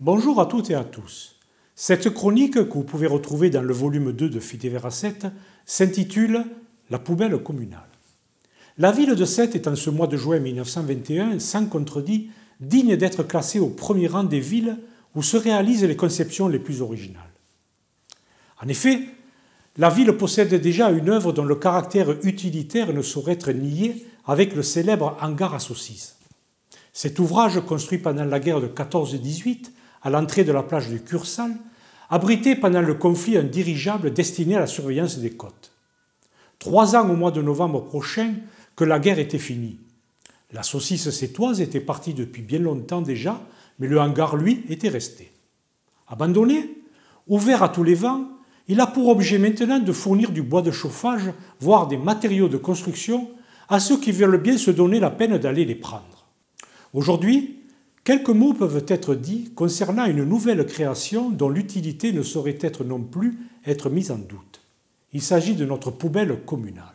Bonjour à toutes et à tous. Cette chronique, que vous pouvez retrouver dans le volume 2 de Fidévera 7, s'intitule « La poubelle communale ». La ville de Sète est en ce mois de juin 1921, sans contredit, digne d'être classée au premier rang des villes où se réalisent les conceptions les plus originales. En effet, la ville possède déjà une œuvre dont le caractère utilitaire ne saurait être nié avec le célèbre hangar à saucisses. Cet ouvrage, construit pendant la guerre de 14-18, à l'entrée de la plage du Cursal, abritait pendant le conflit un dirigeable destiné à la surveillance des côtes. 3 ans au mois de novembre prochain que la guerre était finie. La saucisse sétoise était partie depuis bien longtemps déjà, mais le hangar, lui, était resté. Abandonné, ouvert à tous les vents, il a pour objet maintenant de fournir du bois de chauffage, voire des matériaux de construction, à ceux qui veulent bien se donner la peine d'aller les prendre. Aujourd'hui, quelques mots peuvent être dits concernant une nouvelle création dont l'utilité ne saurait être non plus être mise en doute. Il s'agit de notre poubelle communale.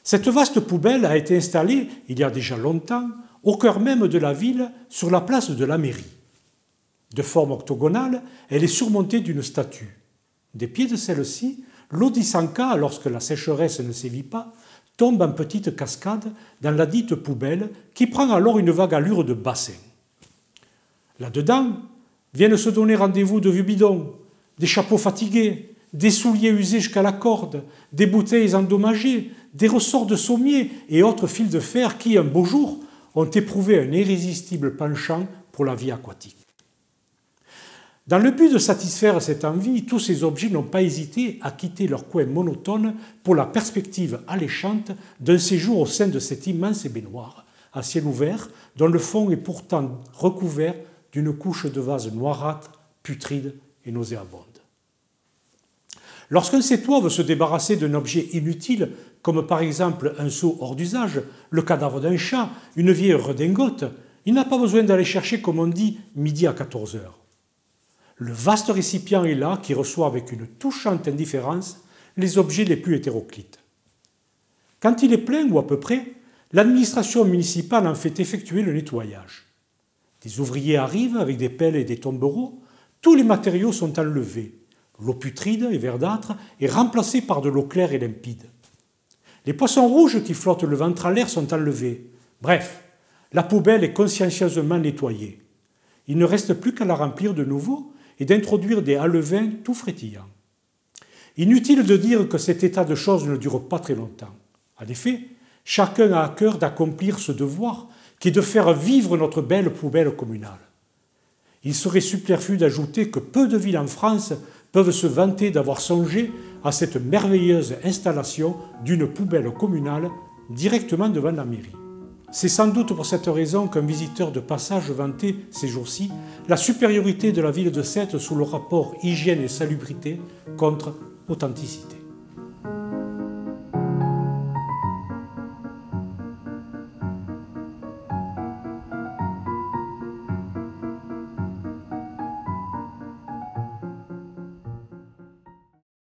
Cette vaste poubelle a été installée, il y a déjà longtemps, au cœur même de la ville, sur la place de la mairie. De forme octogonale, elle est surmontée d'une statue. Des pieds de celle-ci, l'eau d'Isanka, lorsque la sécheresse ne sévit pas, tombe en petite cascade dans la dite poubelle qui prend alors une vague allure de bassin. Là-dedans viennent se donner rendez-vous de vieux bidons, des chapeaux fatigués, des souliers usés jusqu'à la corde, des bouteilles endommagées, des ressorts de sommier et autres fils de fer qui, un beau jour, ont éprouvé un irrésistible penchant pour la vie aquatique. Dans le but de satisfaire cette envie, tous ces objets n'ont pas hésité à quitter leur coin monotone pour la perspective alléchante d'un séjour au sein de cette immense baignoire, à ciel ouvert, dont le fond est pourtant recouvert d'une couche de vase noirâtre, putride et nauséabonde. Lorsqu'un sétois veut se débarrasser d'un objet inutile, comme par exemple un seau hors d'usage, le cadavre d'un chat, une vieille redingote, il n'a pas besoin d'aller chercher, comme on dit, midi à 14 heures. Le vaste récipient est là qui reçoit avec une touchante indifférence les objets les plus hétéroclites. Quand il est plein, ou à peu près, l'administration municipale en fait effectuer le nettoyage. Des ouvriers arrivent avec des pelles et des tombereaux, tous les matériaux sont enlevés. L'eau putride et verdâtre est remplacée par de l'eau claire et limpide. Les poissons rouges qui flottent le ventre à l'air sont enlevés. Bref, la poubelle est consciencieusement nettoyée. Il ne reste plus qu'à la remplir de nouveau et d'introduire des alevins tout frétillants. Inutile de dire que cet état de choses ne dure pas très longtemps. En effet, chacun a à cœur d'accomplir ce devoir qui est de faire vivre notre belle poubelle communale. Il serait superflu d'ajouter que peu de villes en France peuvent se vanter d'avoir songé à cette merveilleuse installation d'une poubelle communale directement devant la mairie. C'est sans doute pour cette raison qu'un visiteur de passage vantait ces jours-ci la supériorité de la ville de Sète sous le rapport hygiène et salubrité contre authenticité.